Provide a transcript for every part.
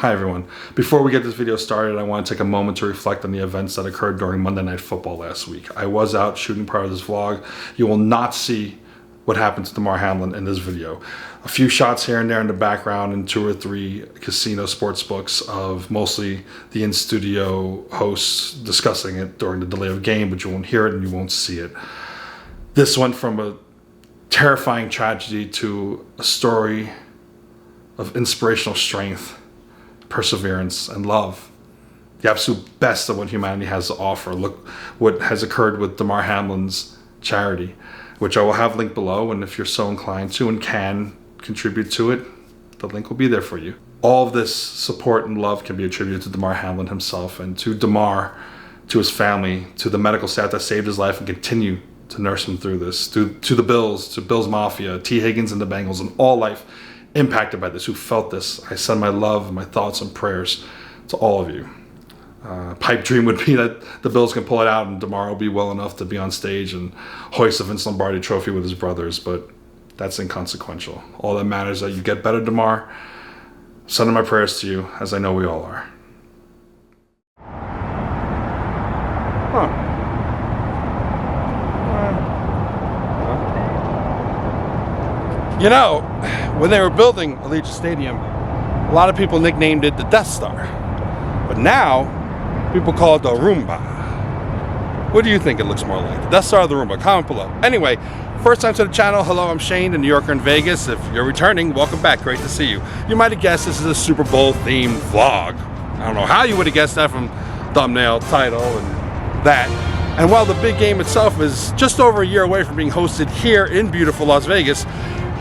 Hi everyone. Before we get this video started, I want to take a moment to reflect on the events that occurred during Monday Night Football last week. I was out shooting part of this vlog. You will not see what happened to Damar Hamlin in this video. A few shots here and there in the background and 2 or 3 casino sportsbooks of mostly the in-studio hosts discussing it during the delay of game, but you won't hear it and you won't see it. This went from a terrifying tragedy to a story of inspirational strength, perseverance, and love. The absolute best of what humanity has to offer. Look what has occurred with Damar Hamlin's charity, which I will have linked below, and if you're so inclined to and can contribute to it, the link will be there for you. All of this support and love can be attributed to Damar Hamlin himself and to Damar, to his family, to the medical staff that saved his life and continue to nurse him through this, to the Bills, to Bills Mafia, T. Higgins and the Bengals, and all life impacted by this, who felt this. I send my love, my thoughts, and prayers to all of you. Pipe dream would be that the Bills can pull it out and Damar will be well enough to be on stage and hoist the Vince Lombardi trophy with his brothers, but that's inconsequential. All that matters is that you get better, Damar. Sending my prayers to you, as I know we all are. You know, when they were building Allegiant Stadium, a lot of people nicknamed it the Death Star. But now, people call it the Roomba. What do you think it looks more like? The Death Star or the Roomba? Comment below. Anyway, first time to the channel, hello, I'm Shane, a New Yorker in Vegas. If you're returning, welcome back, great to see you. You might have guessed this is a Super Bowl themed vlog. I don't know how you would have guessed that from thumbnail, title, and that. And while the big game itself is just over a year away from being hosted here in beautiful Las Vegas,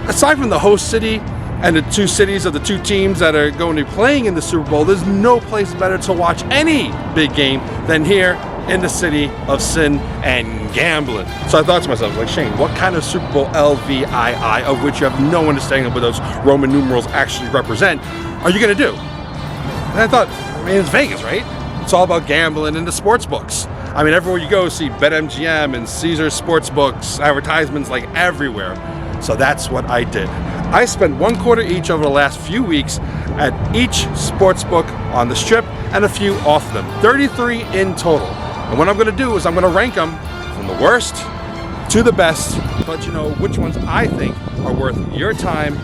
aside from the host city and the 2 cities of the 2 teams that are going to be playing in the Super Bowl, there's no place better to watch any big game than here in the city of sin and gambling. So I thought to myself, like, Shane, what kind of Super Bowl LVII, of which you have no understanding of what those Roman numerals actually represent, are you going to do? And I thought, I mean, it's Vegas, right? It's all about gambling and the sports books. I mean, everywhere you go, see BetMGM and Caesars Sportsbooks advertisements like everywhere. So that's what I did. I spent 1 quarter each over the last few weeks at each sportsbook on the strip and a few off them. 33 in total. And what I'm going to do is I'm going to rank them from the worst to the best, but you know which ones I think are worth your time,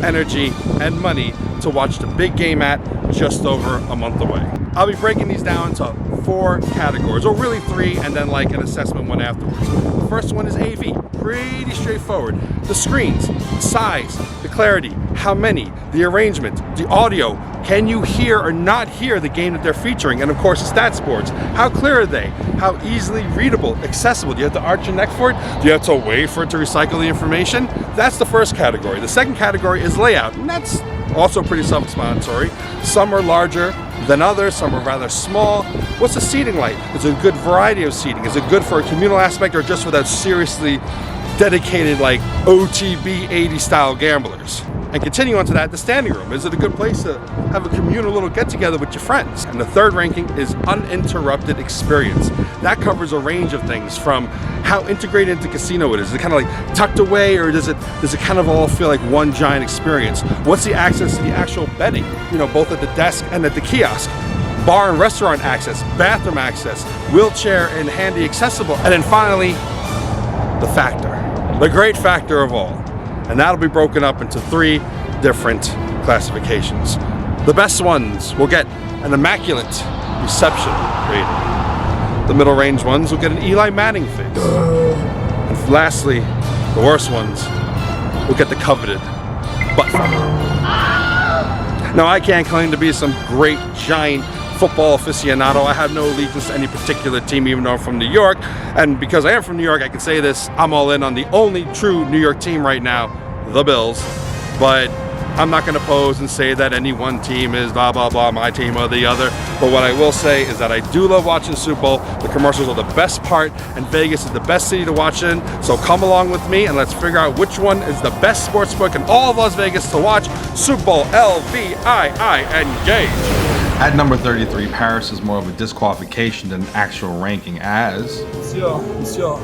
energy, and money to watch the big game at just over a month away. I'll be breaking these down into 4 categories, or really 3, and then like an assessment one afterwards. The first one is AV, pretty straightforward. The screens, the size, the clarity, how many, the arrangement, the audio, can you hear or not hear the game that they're featuring, and of course the stat sports. How clear are they? How easily readable, accessible? Do you have to arch your neck for it? Do you have to wait for it to recycle the information? That's the first category. The second category is layout, and that's also pretty self-explanatory. Some are larger than others, some are rather small. What's the seating like? Is it a good variety of seating? Is it good for a communal aspect or just for that seriously dedicated like OTB 80 style gamblers? And continue on to that, the standing room. Is it a good place to have a communal little get together with your friends? And the third ranking is uninterrupted experience. That covers a range of things, from how integrated into casino it is. Is it kind of like tucked away, or does it kind of all feel like one giant experience? What's the access to the actual betting? You know, both at the desk and at the kiosk. Bar and restaurant access, bathroom access, wheelchair and handy accessible. And then finally, the factor, the great factor of all. And that'll be broken up into 3 different classifications. The best ones will get an immaculate reception rating. The middle range ones will get an Eli Manning face. And lastly, the worst ones will get the coveted butt fuck. Now, I can't claim to be some great giant football aficionado. I have no allegiance to any particular team, even though I'm from New York. And because I am from New York, I can say this, I'm all in on the only true New York team right now, the Bills. But I'm not going to pose and say that any one team is blah, blah, blah, my team or the other. But what I will say is that I do love watching Super Bowl. The commercials are the best part, and Vegas is the best city to watch in. So come along with me and let's figure out which one is the best sportsbook in all of Las Vegas to watch. Super Bowl LVII, engage. At number 33, Paris is more of a disqualification than an actual ranking, as... Monsieur,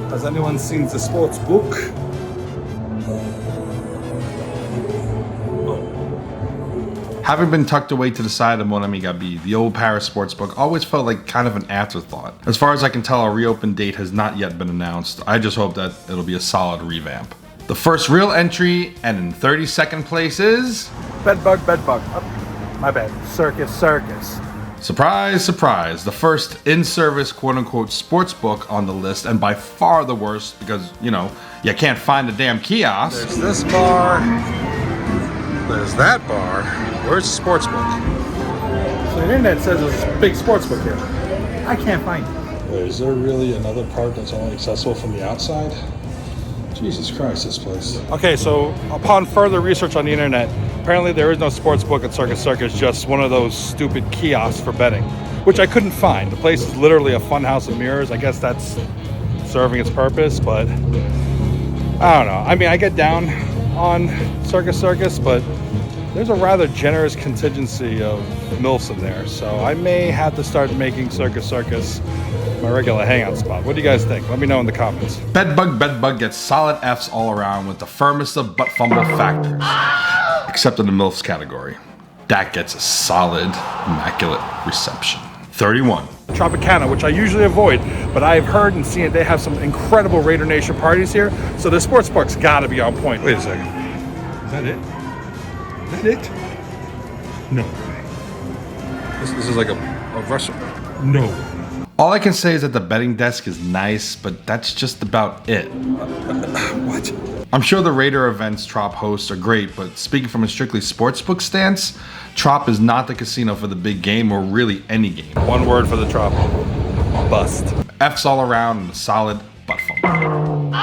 has anyone seen the sports book? Having been tucked away to the side of Mon Ami Gabi, the old Paris sportsbook always felt like kind of an afterthought. As far as I can tell, a reopen date has not yet been announced. I just hope that it'll be a solid revamp. The first real entry, and in 32nd place is... Bedbug. Oh, my bad. Circus. Surprise, surprise, the first in-service quote-unquote sportsbook on the list, and by far the worst because, you know, you can't find the damn kiosk. There's this bar. There's that bar. Where's the sportsbook? So the internet says there's a big sportsbook here. I can't find it. Wait, is there really another part that's only accessible from the outside? Jesus Christ, this place. Okay, so upon further research on the internet, apparently there is no sportsbook at Circus, just one of those stupid kiosks for betting, which I couldn't find. The place is literally a fun house of mirrors. I guess that's serving its purpose, but I don't know. I mean, I get down on Circus, but there's a rather generous contingency of MILFs in there, so I may have to start making Circus my regular hangout spot. What do you guys think? Let me know in the comments. Bedbug gets solid Fs all around with the firmest of butt fumble factors. Except in the MILFs category. That gets a solid, immaculate reception. 31. Tropicana, which I usually avoid, but I've heard and seen they have some incredible Raider Nation parties here, so the sportsbook's gotta be on point. Wait a second. Is that it? Is that it? No. This is like a restaurant. No. All I can say is that the betting desk is nice, but that's just about it. What? I'm sure the Raider events Trop hosts are great, but speaking from a strictly sportsbook stance, Trop is not the casino for the big game or really any game. One word for the Trop. Bust. F's all around and a solid butt fumble.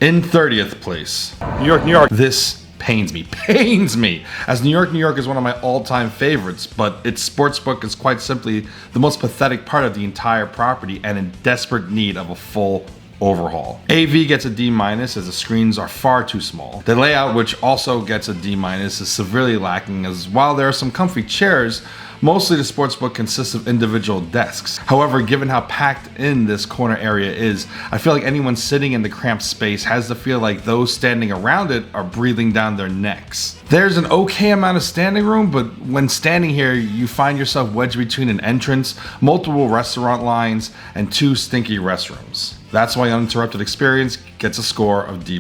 In 30th place. New York. This pains me, as New York is one of my all-time favorites, but its sportsbook is quite simply the most pathetic part of the entire property and in desperate need of a full overhaul. AV gets a D- as the screens are far too small. The layout, which also gets a D-, is severely lacking, as while there are some comfy chairs, mostly the sportsbook consists of individual desks. However, given how packed in this corner area is, I feel like anyone sitting in the cramped space has to feel like those standing around it are breathing down their necks. There's an okay amount of standing room, but when standing here, you find yourself wedged between an entrance, multiple restaurant lines, and 2 stinky restrooms. That's why Uninterrupted Experience gets a score of D+.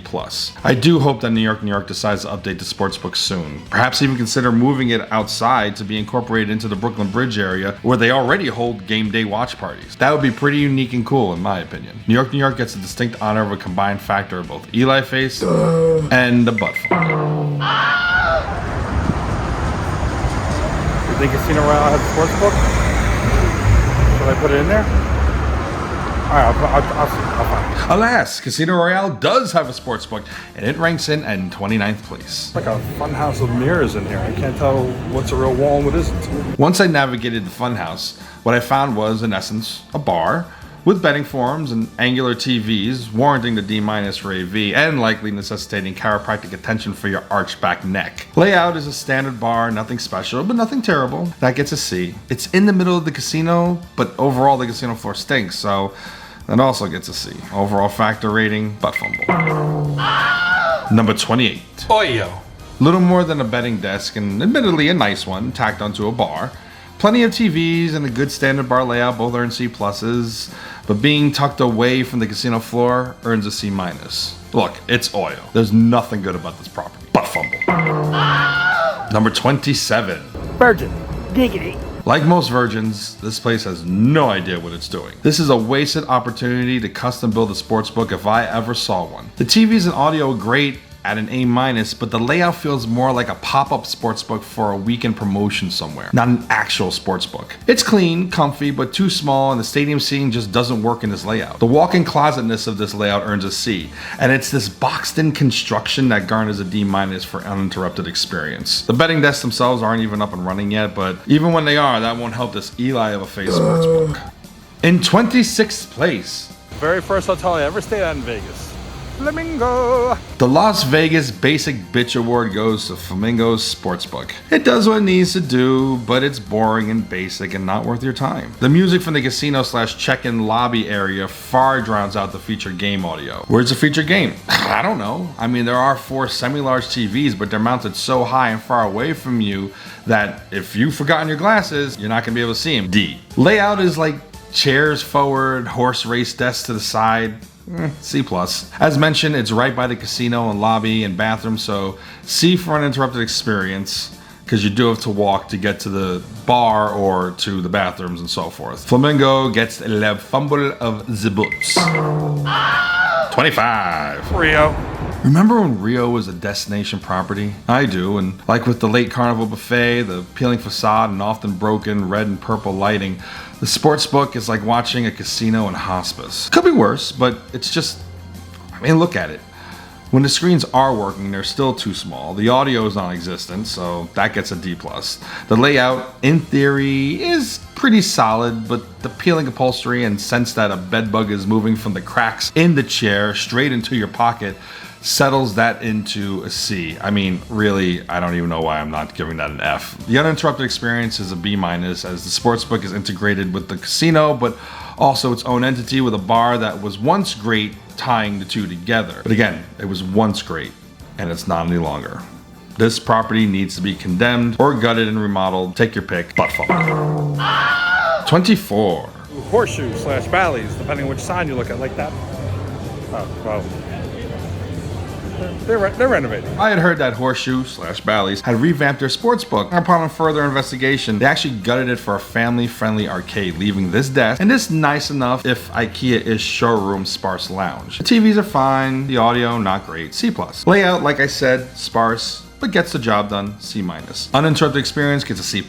I do hope that New York decides to update the sportsbook soon. Perhaps even consider moving it outside to be incorporated into the Brooklyn Bridge area where they already hold game day watch parties. That would be pretty unique and cool in my opinion. New York gets a distinct honor of a combined factor of both Eli face and the butt fumble. You think Casino Royale has a sportsbook? Should I put it in there? Alright, I'll find it. Alas, Casino Royale does have a sportsbook, and it ranks in 29th place. It's like a fun house of mirrors in here. I can't tell what's a real wall and what isn't. Once I navigated the funhouse, what I found was, in essence, a bar with betting forums and angular TVs, warranting the D- for AV, and likely necessitating chiropractic attention for your arched back neck. Layout is a standard bar, nothing special, but nothing terrible. That gets a C. It's in the middle of the casino, but overall the casino floor stinks, so that also gets a C. Overall factor rating, butt fumble. Number 28. Oyo. Little more than a betting desk, and admittedly a nice one, tacked onto a bar. Plenty of TVs and a good standard bar layout, both earn C+, but being tucked away from the casino floor earns a C-. Look, it's oil. There's nothing good about this property. Butt fumble. Number 27. Virgin. Giggity. Like most virgins, this place has no idea what it's doing. This is a wasted opportunity to custom build a sportsbook if I ever saw one. The TVs and audio are great at an A-, but the layout feels more like a pop-up sportsbook for a weekend promotion somewhere, not an actual sportsbook. It's clean, comfy, but too small, and the stadium seating just doesn't work in this layout. The walk-in closetness of this layout earns a C, and it's this boxed-in construction that garners a D- for Uninterrupted Experience. The betting desks themselves aren't even up and running yet, but even when they are, that won't help this Eli of a face sportsbook. In 26th place. Very first hotel I ever stayed at in Vegas. Flamingo. The Las Vegas Basic Bitch Award goes to Flamingo's Sportsbook. It does what it needs to do, but it's boring and basic and not worth your time. The music from the casino / check-in lobby area far drowns out the featured game audio. Where's the featured game? I don't know. I mean, there are 4 semi-large TVs, but they're mounted so high and far away from you that if you've forgotten your glasses, you're not gonna be able to see them. D. Layout is like chairs forward, horse race desks to the side. C+. As mentioned, it's right by the casino and lobby and bathroom, so C for uninterrupted experience, because you do have to walk to get to the bar or to the bathrooms and so forth. Flamingo gets le fumble of the boots. 25. Rio. Remember when Rio was a destination property? I do, and like with the late carnival buffet, the peeling facade, and often broken red and purple lighting, the sportsbook is like watching a casino in hospice. Could be worse, but it's just, I mean, look at it. When the screens are working, they're still too small. The audio is non-existent, so that gets a D+. The layout, in theory, is pretty solid, but the peeling upholstery and sense that a bedbug is moving from the cracks in the chair straight into your pocket settles that into a C. I mean, really, I don't even know why I'm not giving that an F. The uninterrupted experience is a B-, as the sportsbook is integrated with the casino, but also its own entity with a bar that was once great, tying the two together. But again, it was once great, and it's not any longer. This property needs to be condemned or gutted and remodeled. Take your pick. Butt fuck. 24. Horseshoe / valleys, depending on which sign you look at, like that. Oh, well. They're renovating. I had heard that Horseshoe / Bally's had revamped their sportsbook. Upon further investigation, they actually gutted it for a family-friendly arcade, leaving this desk and this nice enough, if IKEA-ish showroom sparse lounge. The TVs are fine, the audio not great, C+. Layout, like I said, sparse, but gets the job done, C-. Uninterrupted experience gets a C+,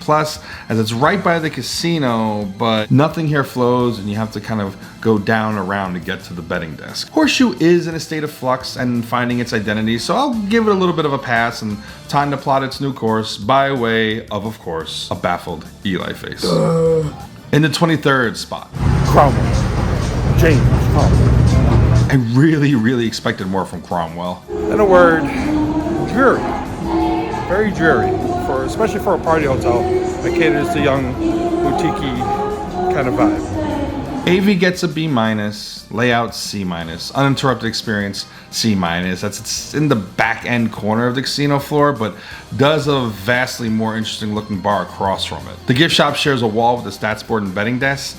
as it's right by the casino, but nothing here flows and you have to kind of go down around to get to the betting desk. Horseshoe is in a state of flux and finding its identity, so I'll give it a little bit of a pass and time to plot its new course by way of course, a baffled Eli face. In the 23rd spot. Cromwell. James Cromwell. I really expected more from Cromwell. In a word, dreary. Very dreary, especially for a party hotel that caters to young, boutique-y kind of vibe. AV gets a B-, layout C-, uninterrupted experience C-. It's in the back end corner of the casino floor, but does a vastly more interesting looking bar across from it. The gift shop shares a wall with a stats board and betting desk.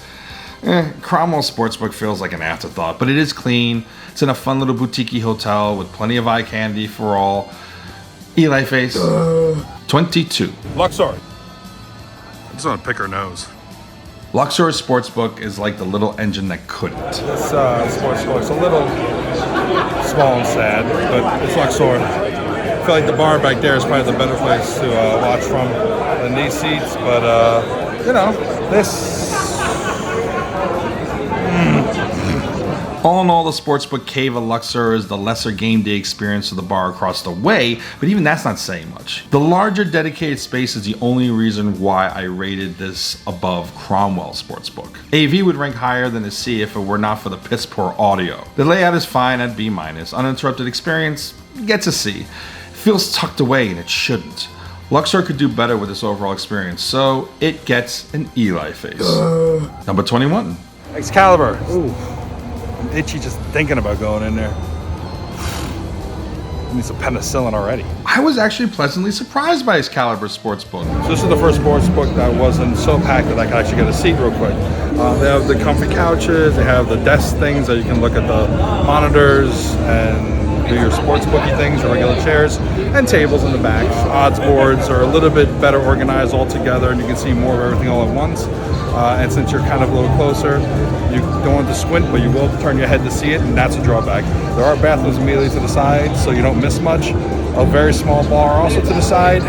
Cromwell Sportsbook feels like an afterthought, but it is clean. It's in a fun little boutique-y hotel with plenty of eye candy for all. Eli face. 22. Luxor. I just want to pick her nose. Luxor's Sportsbook is like the little engine that couldn't. This sportsbook's a little small and sad, but it's Luxor. I feel like the bar back there is probably the better place to watch from than these seats, but you know, this. All in all, the Sportsbook Cave at Luxor is the lesser game day experience of the bar across the way, but even that's not saying much. The larger dedicated space is the only reason why I rated this above Cromwell Sportsbook. AV would rank higher than a C if it were not for the piss poor audio. The layout is fine at B-. Uninterrupted experience gets a C. It feels tucked away and it shouldn't. Luxor could do better with this overall experience, so it gets an Eli face. Number 21. Excalibur. Ooh. I'm itchy just thinking about going in there. I need some penicillin already. I was actually pleasantly surprised by Excalibur Sportsbook. So this is the first sportsbook that wasn't so packed that I could actually get a seat real quick. They have the comfy couches, they have the desk things that you can look at the monitors and do your sportsbooky things, your regular chairs, and tables in the back. Odds boards are a little bit better organized all together, and you can see more of everything all at once. And since you're kind of a little closer, you don't want to squint, but you will turn your head to see it, and that's a drawback. There are bathrooms immediately to the side, so you don't miss much. A very small bar also to the side.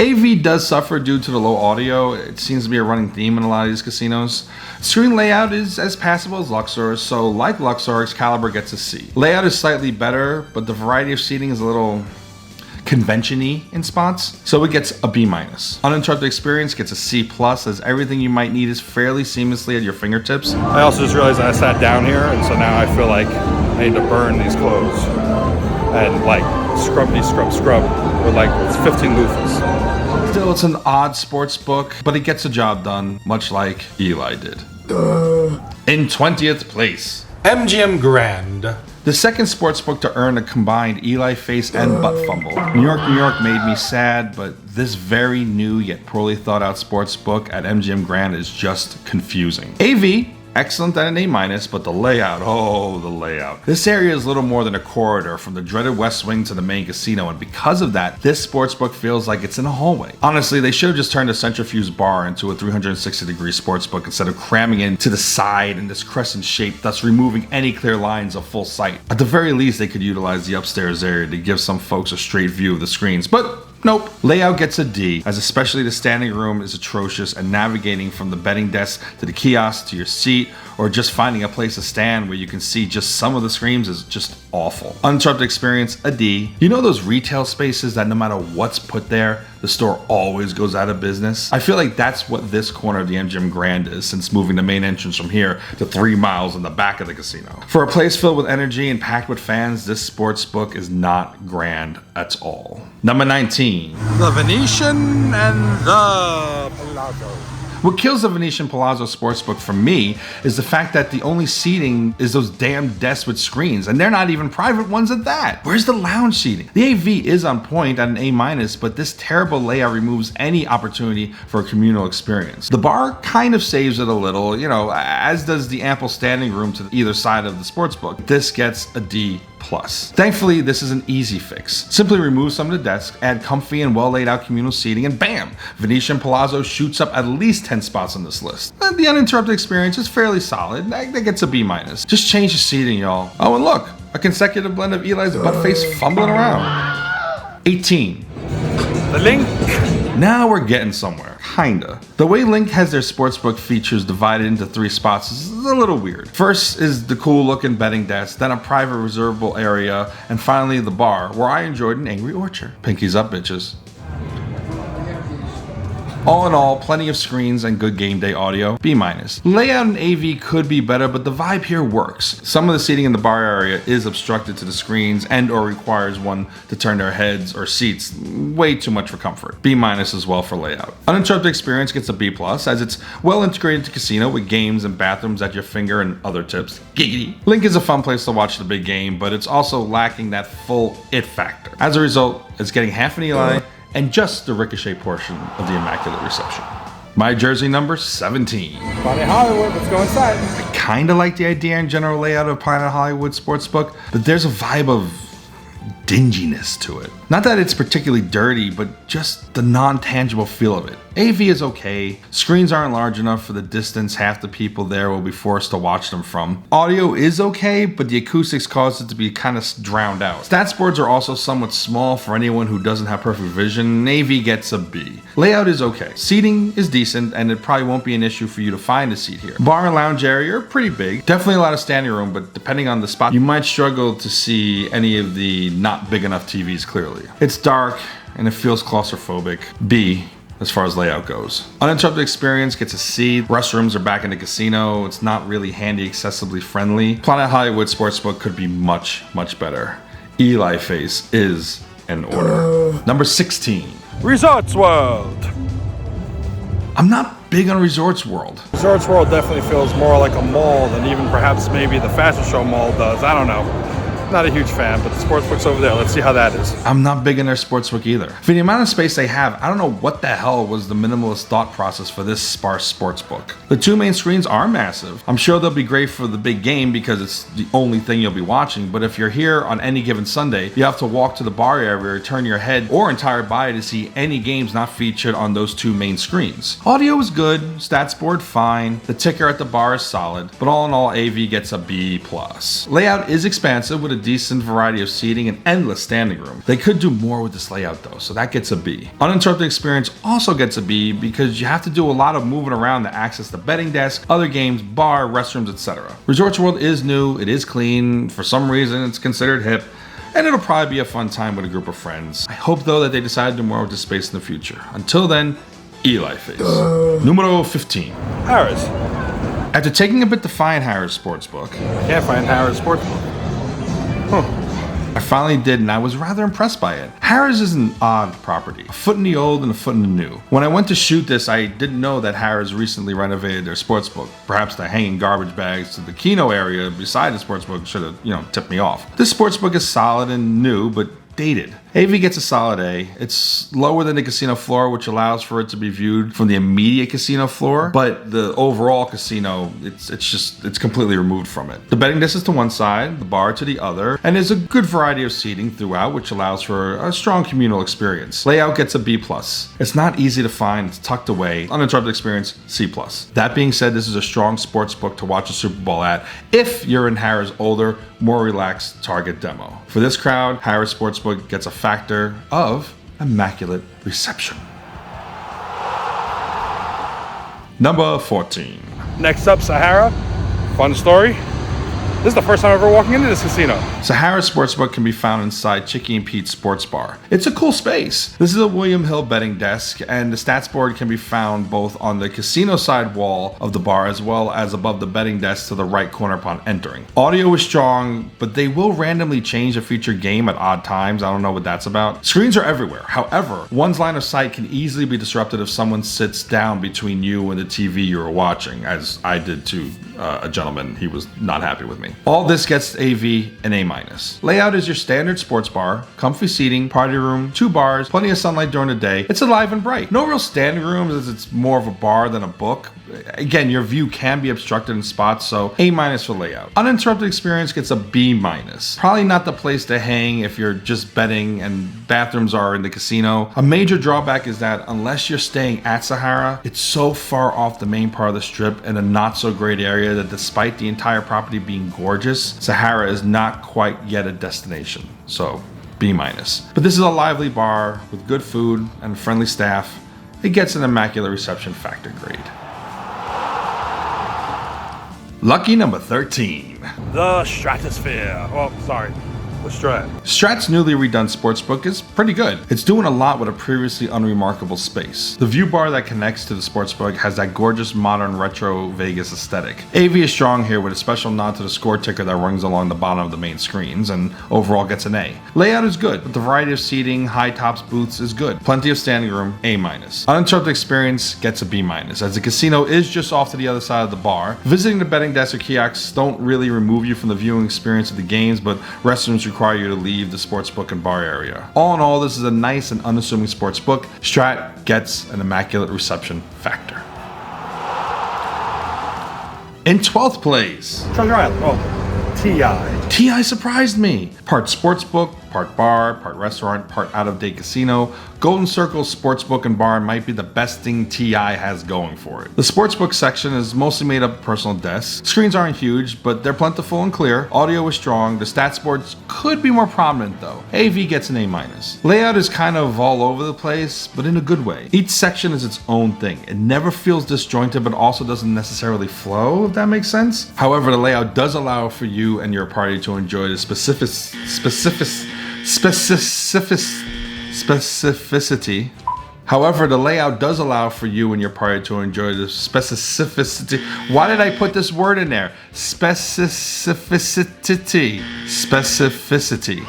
AV does suffer due to the low audio. It seems to be a running theme in a lot of these casinos. Screen layout is as passable as Luxor, so like Luxor, Excalibur gets a C. Layout is slightly better, but the variety of seating is a little convention-y in spots, so it gets a B-. Uninterrupted experience gets a C+, as everything you might need is fairly seamlessly at your fingertips. I also just realized I sat down here, and so now I feel like I need to burn these clothes and like scrub with like 15 loofahs. Still, it's an odd sports book, but it gets the job done, much like Eli did. In 20th place, MGM Grand. the second sports book to earn a combined Eli face and butt fumble. New York made me sad, but this very new yet poorly thought out sports book at MGM Grand is just confusing. AV, excellent at an A-, but the layout, oh, the layout. This area is little more than a corridor from the dreaded West Wing to the main casino, and because of that, this sportsbook feels like it's in a hallway. Honestly, they should have just turned the centrifuge bar into a 360-degree sportsbook instead of cramming in to the side in this crescent shape, thus removing any clear lines of full sight. At the very least, they could utilize the upstairs area to give some folks a straight view of the screens, but nope. Layout gets a D, as especially the standing room is atrocious, and navigating from the betting desk to the kiosk to your seat, or just finding a place to stand where you can see just some of the screens is just awful. Uninterrupted experience, a D. You know those retail spaces that no matter what's put there, the store always goes out of business? I feel like that's what this corner of the MGM Grand is, since moving the main entrance from here to 3 miles in the back of the casino. For a place filled with energy and packed with fans, this sports book is not grand at all. Number 19. The Venetian and the Palazzo. What kills the Venetian Palazzo Sportsbook for me is the fact that the only seating is those damn desks with screens, and they're not even private ones at that. Where's the lounge seating? The AV is on point at an A-, but this terrible layout removes any opportunity for a communal experience. The bar kind of saves it a little, as does the ample standing room to either side of the sportsbook. This gets a D+. Thankfully, this is an easy fix. Simply remove some of the desks, add comfy and well laid out communal seating, and bam! Venetian Palazzo shoots up at least 10 spots on this list. The uninterrupted experience is fairly solid. That gets a B-. Just change the seating, y'all. Oh, and look, a consecutive blend of Eli's butt face fumbling around. 18. The link. Now we're getting somewhere. Kinda. The way Link has their sportsbook features divided into 3 spots is a little weird. First is the cool looking betting desk, then a private reservable area, and finally the bar, where I enjoyed an Angry Orchard. Pinkies up, bitches. All in all, plenty of screens and good game day audio, B-. Layout in AV could be better, but the vibe here works. Some of the seating in the bar area is obstructed to the screens and or requires one to turn their heads or seats. Way too much for comfort. B- as well for layout. Uninterrupted experience gets a B+, as it's well integrated to casino with games and bathrooms at your finger and other tips. Giggity. Link is a fun place to watch the big game, but it's also lacking that full it factor. As a result, it's getting half an Eli and just the ricochet portion of the Immaculate Reception. My jersey number 17. Planet Hollywood, let's go inside. I kinda like the idea and general layout of Planet Hollywood Sportsbook, but there's a vibe of dinginess to it. Not that it's particularly dirty, but just the non-tangible feel of it. AV is okay. Screens aren't large enough for the distance half the people there will be forced to watch them from. Audio is okay, but the acoustics cause it to be kind of drowned out. Stats boards are also somewhat small for anyone who doesn't have perfect vision. AV gets a B. Layout is okay. Seating is decent, and it probably won't be an issue for you to find a seat here. Bar and lounge area are pretty big. Definitely a lot of standing room, but depending on the spot, you might struggle to see any of the not big enough TVs clearly. It's dark, and it feels claustrophobic. B, as far as layout goes. Uninterrupted experience gets a C. Restrooms are back in the casino. It's not really handy, accessibly friendly. Planet Hollywood Sportsbook could be much, much better. Eli face is in order. Number 16. Resorts World. I'm not big on Resorts World. Resorts World definitely feels more like a mall than even perhaps maybe the Fashion Show Mall does. I don't know. Not a huge fan, but the sportsbook's over there. Let's see how that is. I'm not big in their sportsbook either. For the amount of space they have, I don't know what the hell was the minimalist thought process for this sparse sportsbook. The 2 main screens are massive. I'm sure they'll be great for the big game because it's the only thing you'll be watching, but if you're here on any given Sunday, you have to walk to the bar area or turn your head or entire body to see any games not featured on those 2 main screens. Audio is good, stats board fine, the ticker at the bar is solid, but all in all, AV gets a B+. Layout is expansive with a decent variety of seating and endless standing room. They could do more with this layout though, so that gets a B. Uninterrupted experience also gets a B because you have to do a lot of moving around to access the betting desk, other games, bar, restrooms, etc. Resorts World is new, it is clean, for some reason it's considered hip, and it'll probably be a fun time with a group of friends. I hope though that they decide to do more with this space in the future. Until then, Eli face. Numero 15. Harris. After taking a bit to find Harris Sportsbook, Can't find Harris Sportsbook. I finally did, and I was rather impressed by it. Harris is an odd property, a foot in the old and a foot in the new. When I went to shoot this, I didn't know that Harris recently renovated their sportsbook. Perhaps the hanging garbage bags to the Keno area beside the sportsbook should have, tipped me off. This sportsbook is solid and new, but dated. AV gets a solid A. It's lower than the casino floor, which allows for it to be viewed from the immediate casino floor, but the overall casino, it's completely removed from it. The betting desk is to one side, the bar to the other, and there's a good variety of seating throughout, which allows for a strong communal experience. Layout gets a B+. It's not easy to find, it's tucked away. Uninterrupted experience, C+. That being said, this is a strong sports book to watch a Super Bowl at if you're in Harris' older, more relaxed target demo. For this crowd, Harris Sportsbook gets a factor of immaculate reception. Number 14. Next up, Sahara. Fun story. This is the first time ever walking into this casino. Sahara Sportsbook can be found inside Chicky and Pete's Sports Bar. It's a cool space. This is a William Hill betting desk, and the stats board can be found both on the casino side wall of the bar as well as above the betting desk to the right corner upon entering. Audio is strong, but they will randomly change a featured game at odd times. I don't know what that's about. Screens are everywhere. However, one's line of sight can easily be disrupted if someone sits down between you and the TV you are watching, as I did to a gentleman. He was not happy with me. All this gets AV an A-. Layout is your standard sports bar, comfy seating, party room, 2 bars, plenty of sunlight during the day. It's alive and bright. No real standing rooms as it's more of a bar than a book. Again, your view can be obstructed in spots, so A- for layout. Uninterrupted experience gets a B-. Probably not the place to hang if you're just betting and bathrooms are in the casino. A major drawback is that unless you're staying at Sahara, it's so far off the main part of the strip in a not so great area that despite the entire property being gorgeous, Sahara is not quite yet a destination. So B-. But this is a lively bar with good food and friendly staff. It gets an immaculate reception factor grade. Lucky number 13. The Stratosphere. Oh, sorry. The Strat. Strat's newly redone sportsbook is pretty good. It's doing a lot with a previously unremarkable space. The view bar that connects to the sportsbook has that gorgeous modern retro Vegas aesthetic. AV is strong here with a special nod to the score ticker that runs along the bottom of the main screens and overall gets an A. Layout is good, but the variety of seating, high tops, booths is good. Plenty of standing room, A-. Uninterrupted experience gets a B-, as the casino is just off to the other side of the bar. Visiting the betting desk or kiosks don't really remove you from the viewing experience of the games, but restrooms require you to leave the sportsbook and bar area. All in all, this is a nice and unassuming sportsbook. Strat gets an immaculate reception factor. In 12th place, Treasure Island. Oh, TI. TI surprised me. Part sportsbook, part bar, part restaurant, part out-of-date casino. Golden Circle Sportsbook and Bar might be the best thing TI has going for it. The sportsbook section is mostly made up of personal desks. Screens aren't huge, but they're plentiful and clear. Audio is strong. The stats boards could be more prominent though. AV gets an A-. Layout is kind of all over the place, but in a good way. Each section is its own thing. It never feels disjointed, but also doesn't necessarily flow, if that makes sense. However, the layout does allow for you and your party to enjoy the specificity. However, the layout does allow for you and your party to enjoy the specificity. Why did I put this word in there? Specificity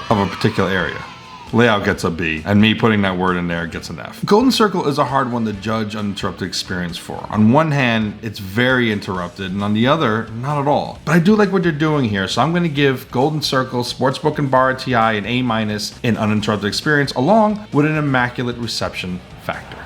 of a particular area. Layout gets a B, and me putting that word in there gets an F. Golden Circle is a hard one to judge uninterrupted experience for. On one hand, it's very interrupted, and on the other, not at all. But I do like what they're doing here, so I'm going to give Golden Circle, Sportsbook and Bar TI an A- in uninterrupted experience, along with an immaculate reception factor.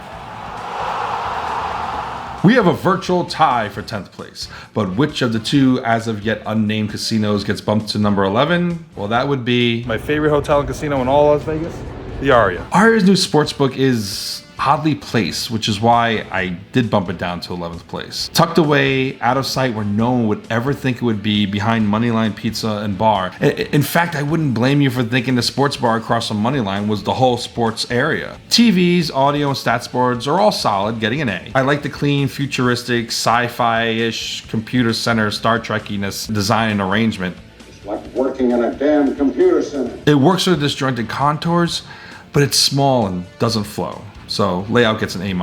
We have a virtual tie for 10th place, but which of the two as of yet unnamed casinos gets bumped to number 11? Well, that would be My favorite hotel and casino in all Las Vegas, the Aria. Aria's new sportsbook is oddly placed, which is why I did bump it down to 11th place. Tucked away, out of sight where no one would ever think it would be, behind Moneyline Pizza and Bar. In fact, I wouldn't blame you for thinking the sports bar across from Moneyline was the whole sports area. TVs, audio, and stats boards are all solid, getting an A. I like the clean, futuristic, sci-fi-ish, computer center, Star Trek-iness design and arrangement. Like working in a damn computer center. It works with disjointed contours, but it's small and doesn't flow. So layout gets an A-.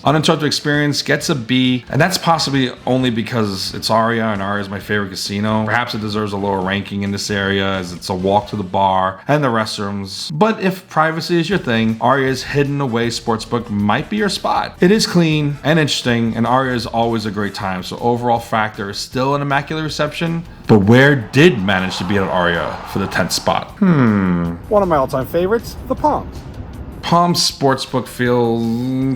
Uninterrupted experience gets a B, and that's possibly only because it's Aria, and Aria is my favorite casino. Perhaps it deserves a lower ranking in this area as it's a walk to the bar and the restrooms. But if privacy is your thing, Aria's hidden away sportsbook might be your spot. It is clean and interesting, and Aria is always a great time, so overall factor is still an immaculate reception. But where did manage to be at Aria for the 10th spot? One of my all-time favorites, the Palms. Palms Sportsbook feels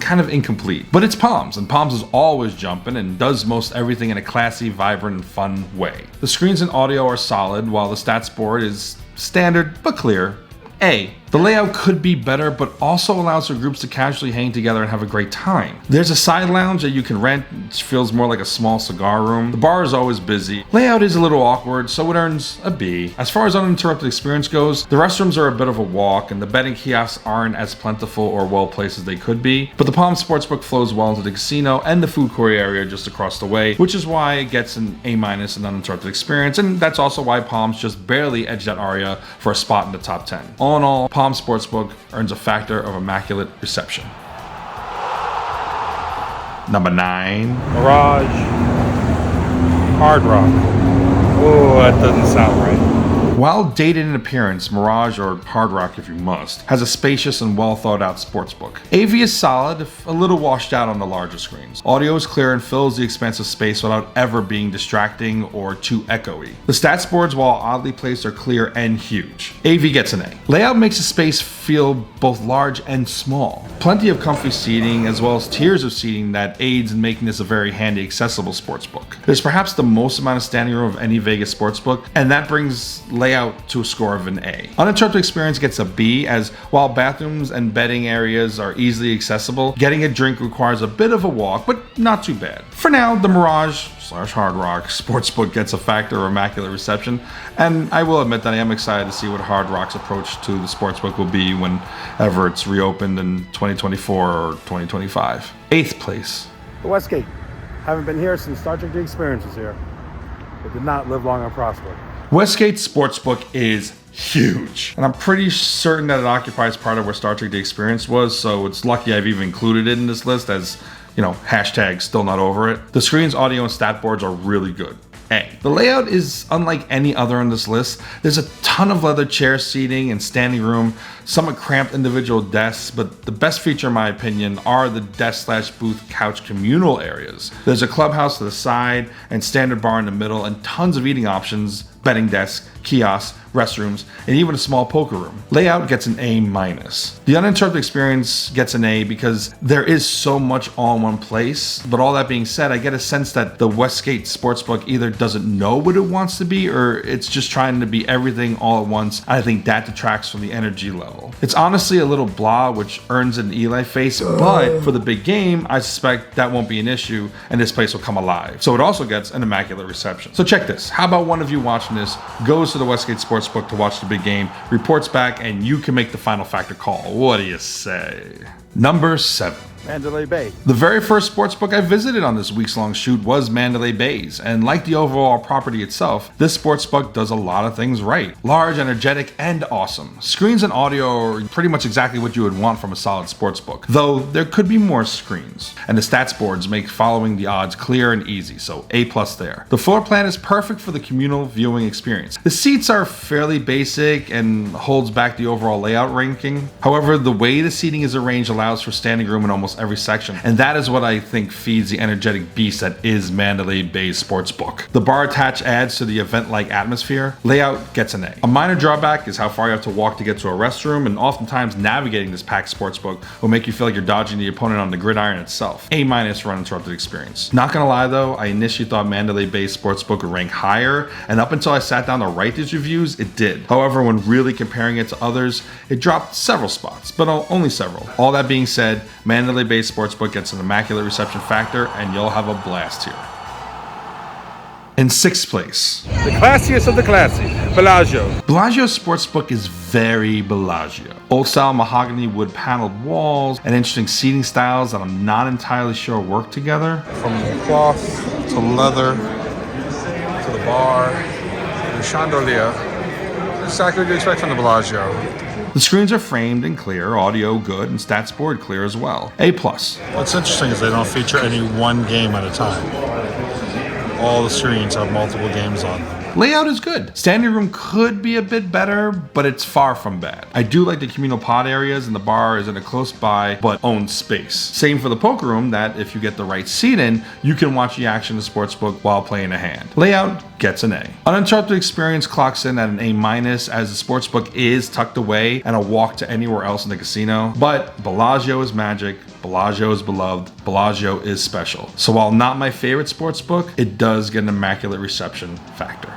kind of incomplete, but it's Palms, and Palms is always jumping and does most everything in a classy, vibrant, and fun way. The screens and audio are solid, while the stats board is standard but clear. A. The layout could be better, but also allows for groups to casually hang together and have a great time. There's a side lounge that you can rent, which feels more like a small cigar room. The bar is always busy. Layout is a little awkward, so it earns a B. As far as uninterrupted experience goes, the restrooms are a bit of a walk, and the betting kiosks aren't as plentiful or well placed as they could be. But the Palm Sportsbook flows well into the casino and the food court area just across the way, which is why it gets an A- in uninterrupted experience, and that's also why Palms just barely edged out Aria for a spot in the top 10. All in all, Palm Sportsbook earns a factor of immaculate reception. Number 9. Mirage. Hard Rock. Oh, that doesn't sound right. While dated in appearance, Mirage, or Hard Rock if you must, has a spacious and well thought out sportsbook. AV is solid, if a little washed out on the larger screens. Audio is clear and fills the expansive space without ever being distracting or too echoey. The stats boards, while oddly placed, are clear and huge. AV gets an A. Layout makes the space feel both large and small. Plenty of comfy seating, as well as tiers of seating that aids in making this a very handy, accessible sportsbook. There's perhaps the most amount of standing room of any Vegas sportsbook, and that brings layout to a score of an A. Uninterrupted experience gets a B, as while bathrooms and bedding areas are easily accessible, getting a drink requires a bit of a walk, but not too bad. For now, the Mirage/Hard Rock Sportsbook gets a factor of immaculate reception, and I will admit that I am excited to see what Hard Rock's approach to the sportsbook will be whenever it's reopened in 2024 or 2025. 8th place. The Westgate. Haven't been here since Star Trek The Experience was here. It did not live long and prosper. Westgate Sportsbook is huge, and I'm pretty certain that it occupies part of where Star Trek The Experience was, so it's lucky I've even included it in this list as, hashtag still not over it. The screens, audio, and stat boards are really good. A. The layout is unlike any other on this list. There's a ton of leather chair seating and standing room, somewhat cramped individual desks, but the best feature in my opinion are the desk/booth couch communal areas. There's a clubhouse to the side and standard bar in the middle, and tons of eating options, betting desks, kiosks, restrooms, and even a small poker room. Layout gets an A-. The uninterrupted experience gets an A because there is so much all in one place, but all that being said, I get a sense that the Westgate Sportsbook either doesn't know what it wants to be or it's just trying to be everything all at once, and I think that detracts from the energy level. It's honestly a little blah, which earns an Eli face, but for the big game, I suspect that won't be an issue and this place will come alive. So it also gets an immaculate reception. So check this. How about one of you watching this goes to the Westgate Sportsbook to watch the big game, reports back, and you can make the final factor call. What do you say? Number 7. Mandalay Bay. The very first sportsbook I visited on this weeks-long shoot was Mandalay Bay's, and like the overall property itself, this sportsbook does a lot of things right. Large, energetic, and awesome. Screens and audio are pretty much exactly what you would want from a solid sportsbook, though there could be more screens. And the stats boards make following the odds clear and easy, so A+ there. The floor plan is perfect for the communal viewing experience. The seats are fairly basic and holds back the overall layout ranking. However, the way the seating is arranged allows for standing room in almost every section, and that is what I think feeds the energetic beast that is Mandalay Bay's sportsbook. The bar attached adds to the event-like atmosphere. Layout gets an A. A minor drawback is how far you have to walk to get to a restroom, and oftentimes navigating this packed sportsbook will make you feel like you're dodging the opponent on the gridiron itself. A- for uninterrupted experience. Not gonna lie though, I initially thought Mandalay Bay's sportsbook would rank higher, and up until I sat down to write these reviews, it did. However, when really comparing it to others, it dropped several spots, but only several. All that being said, Mandalay Bay Sportsbook gets an immaculate reception factor, and you'll have a blast here. In 6th place, The classiest of the classy, Bellagio. Bellagio's sportsbook is very Bellagio. Old-style mahogany wood paneled walls and interesting seating styles that I'm not entirely sure work together. From cloth to leather to the bar, the chandelier, Exactly what you expect from the Bellagio. The screens are framed and clear, audio good, and stats board clear as well. A+. What's interesting is they don't feature any one game at a time. All the screens have multiple games on them. Layout is good. Standing room could be a bit better, but it's far from bad. I do like the communal pod areas, and the bar is in a close by but owned space. Same for the poker room, that if you get the right seat in, you can watch the action of the sportsbook while playing a hand. Layout gets an A. Uninterrupted experience clocks in at an A- as the sportsbook is tucked away and a walk to anywhere else in the casino. But Bellagio is magic, Bellagio is beloved, Bellagio is special. So while not my favorite sportsbook, it does get an immaculate reception factor.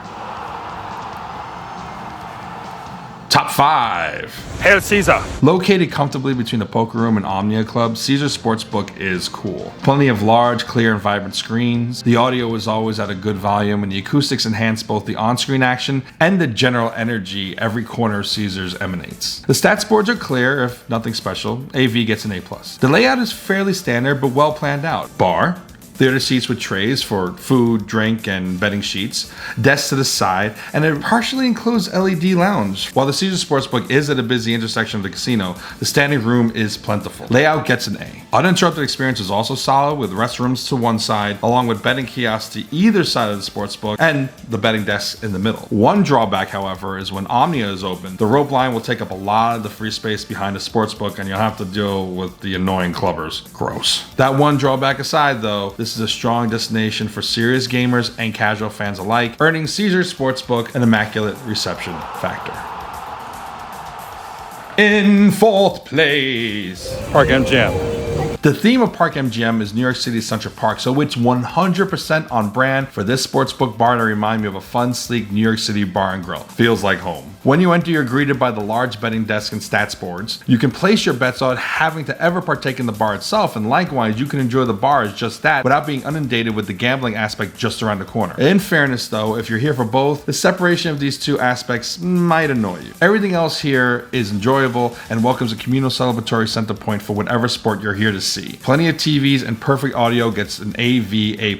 Top 5. Hail Caesar. Located comfortably between the poker room and Omnia Club, Caesar's Sportsbook is cool. Plenty of large, clear, and vibrant screens. The audio is always at a good volume, and the acoustics enhance both the on-screen action and the general energy every corner of Caesar's emanates. The stats boards are clear, if nothing special. AV gets an A+. The layout is fairly standard, but well planned out. Bar. Theater seats with trays for food, drink, and bedding sheets, desks to the side, and a partially enclosed LED lounge. While the Caesars Sportsbook is at a busy intersection of the casino, the standing room is plentiful. Layout gets an A. Uninterrupted experience is also solid, with restrooms to one side, along with betting kiosks to either side of the sportsbook, and the betting desks in the middle. One drawback, however, is when Omnia is open, the rope line will take up a lot of the free space behind the sportsbook, and you'll have to deal with the annoying clubbers. Gross. That one drawback aside, though, this is a strong destination for serious gamers and casual fans alike, earning Caesars Sportsbook an immaculate reception factor. In 4th place, Park MGM. the theme of Park MGM is New York City's Central Park, so it's 100% on brand for this sportsbook bar to remind me of a fun, sleek New York City bar and grill. Feels like home. When you enter, you're greeted by the large betting desk and stats boards. You can place your bets without having to ever partake in the bar itself, and likewise, you can enjoy the bar as just that without being inundated with the gambling aspect just around the corner. In fairness though, if you're here for both, the separation of these two aspects might annoy you. Everything else here is enjoyable and welcomes a communal celebratory center point for whatever sport you're here to see. Plenty of TVs and perfect audio gets an AV A+.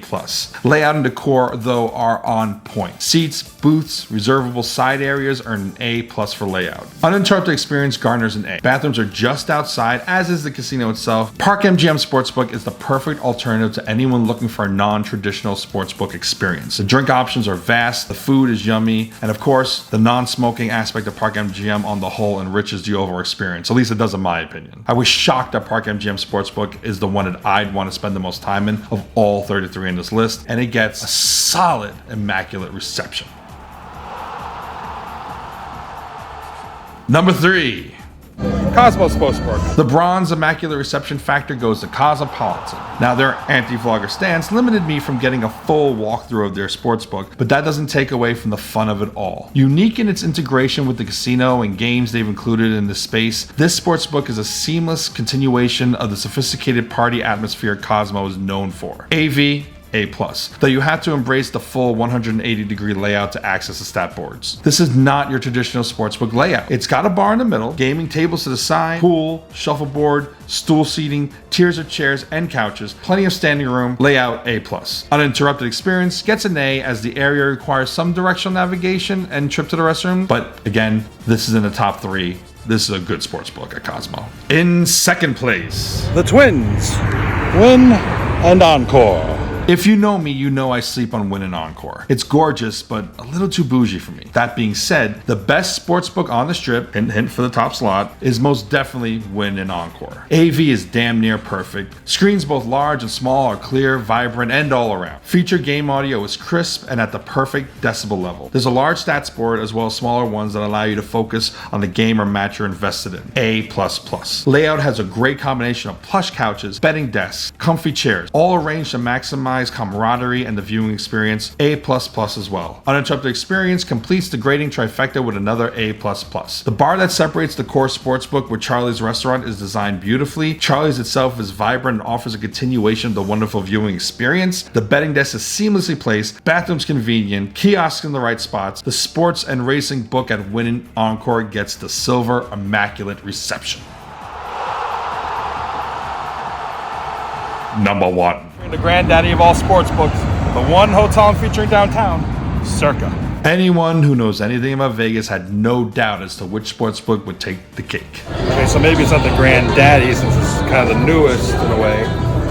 Layout and decor though are on point. Seats, booths, reservable side areas earn an A+ for layout. Uninterrupted experience garners an A. Bathrooms are just outside, as is the casino itself. Park MGM Sportsbook is the perfect alternative to anyone looking for a non-traditional sportsbook experience. The drink options are vast, the food is yummy, and of course, the non-smoking aspect of Park MGM on the whole enriches the overall experience. At least it does in my opinion. I was shocked that Park MGM Sportsbook is the one that I'd want to spend the most time in of all 33 in this list, and it gets a solid, immaculate reception. Number 3. Cosmos Sportsbook. The bronze immaculate reception factor goes to Cosmopolitan. Now, their anti-vlogger stance limited me from getting a full walkthrough of their sportsbook, but that doesn't take away from the fun of it all. Unique in its integration with the casino and games they've included in this space, this sportsbook is a seamless continuation of the sophisticated party atmosphere Cosmo is known for. AV A+, though you have to embrace the full 180-degree layout to access the stat boards. This is not your traditional sportsbook layout. It's got a bar in the middle, gaming tables to the side, pool, shuffleboard, stool seating, tiers of chairs and couches, plenty of standing room, layout A+. Uninterrupted experience gets an A as the area requires some directional navigation and trip to the restroom, but again, this is in the top 3. This is a good sportsbook at Cosmo. In 2nd place, The Twins. Win and Encore. if you know me, you know I sleep on Win and Encore. It's gorgeous, but a little too bougie for me. That being said, the best sportsbook on the strip, hint hint for the top slot, is most definitely Win and Encore. AV is damn near perfect. Screens both large and small are clear, vibrant, and all around. Feature game audio is crisp and at the perfect decibel level. There's a large stats board as well as smaller ones that allow you to focus on the game or match you're invested in. A++. Layout has a great combination of plush couches, betting desks, comfy chairs, all arranged to maximize camaraderie and the viewing experience. A++ as well. Uninterrupted experience completes the grading trifecta with another A++. The bar that separates the core sportsbook with Charlie's restaurant is designed beautifully. Charlie's itself is vibrant and offers a continuation of the wonderful viewing experience. The betting desk is seamlessly placed, bathrooms convenient, kiosks in the right spots. The sports and racing book at Win and Encore gets the silver immaculate reception. Number 1. The granddaddy of all sports books, the one hotel I'm featuring downtown, Circa. Anyone who knows anything about Vegas had no doubt as to which sportsbook would take the cake. Okay, so maybe it's not the granddaddy since it's kind of the newest in a way,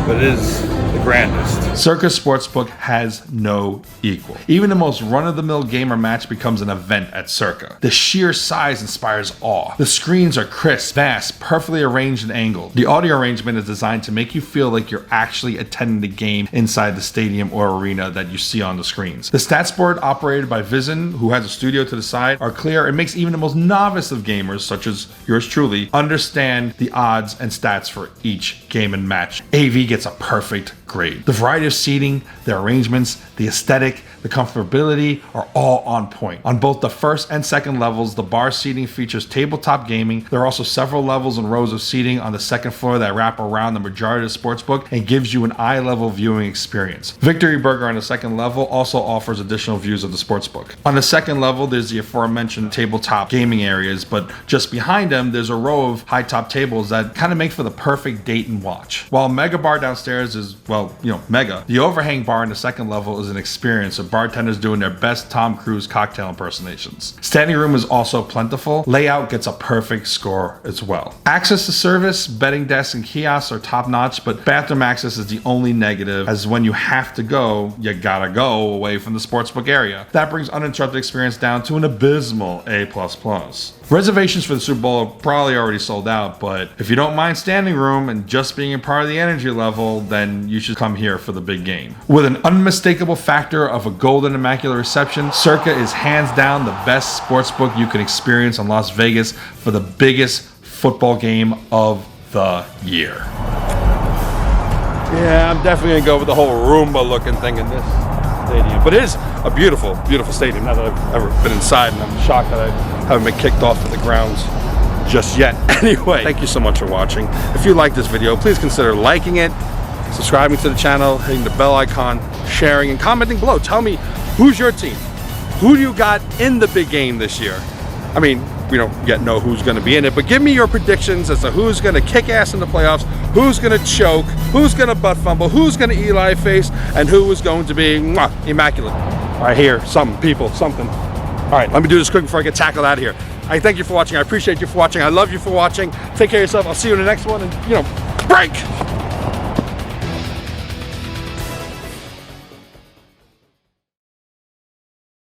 but it is the grandest. Circa Sportsbook has no equal. Even the most run-of-the-mill gamer match becomes an event at Circa. The sheer size inspires awe. The screens are crisp, vast, perfectly arranged and angled. The audio arrangement is designed to make you feel like you're actually attending the game inside the stadium or arena that you see on the screens. The stats board, operated by Vizen, who has a studio to the side, are clear and makes even the most novice of gamers, such as yours truly, understand the odds and stats for each game and match. AV gets a perfect grade. The variety of seating, the arrangements, the aesthetic, the comfortability are all on point. On both the first and second levels, the bar seating features tabletop gaming. There are also several levels and rows of seating on the second floor that wrap around the majority of the sportsbook and gives you an eye-level viewing experience. Victory Burger on the second level also offers additional views of the sportsbook. On the second level, there's the aforementioned tabletop gaming areas, but just behind them, there's a row of high-top tables that kind of make for the perfect date and watch. While Mega Bar downstairs is, well, mega, the overhang bar in the second level is an experience of bartenders doing their best Tom Cruise cocktail impersonations. Standing room is also plentiful. Layout gets a perfect score as well. Access to service, betting desks, and kiosks are top-notch, but bathroom access is the only negative, as when you have to go, you gotta go away from the sportsbook area. That brings uninterrupted experience down to an abysmal A++. Reservations for the Super Bowl are probably already sold out, but if you don't mind standing room and just being a part of the energy level, then you should come here for the big game. With an unmistakable factor of a golden immaculate reception, Circa is hands down the best sportsbook you can experience in Las Vegas for the biggest football game of the year. Yeah, I'm definitely gonna go with the whole Roomba looking thing in this stadium. But it is a beautiful, beautiful stadium. Not that I've ever been inside, and I'm shocked that I haven't been kicked off of the grounds just yet. Anyway, thank you so much for watching. If you like this video, please consider liking it, subscribing to the channel, hitting the bell icon, sharing, and commenting below. Tell me, who's your team? Who do you got in the big game this year? I mean, we don't yet know who's going to be in it, but give me your predictions as to who's going to kick ass in the playoffs, who's going to choke, who's going to butt fumble, who's going to Eli face, and who is going to be immaculate. I hear some people, something. All right, let me do this quick before I get tackled out of here. I thank you for watching. I appreciate you for watching. I love you for watching. Take care of yourself. I'll see you in the next one. And, break!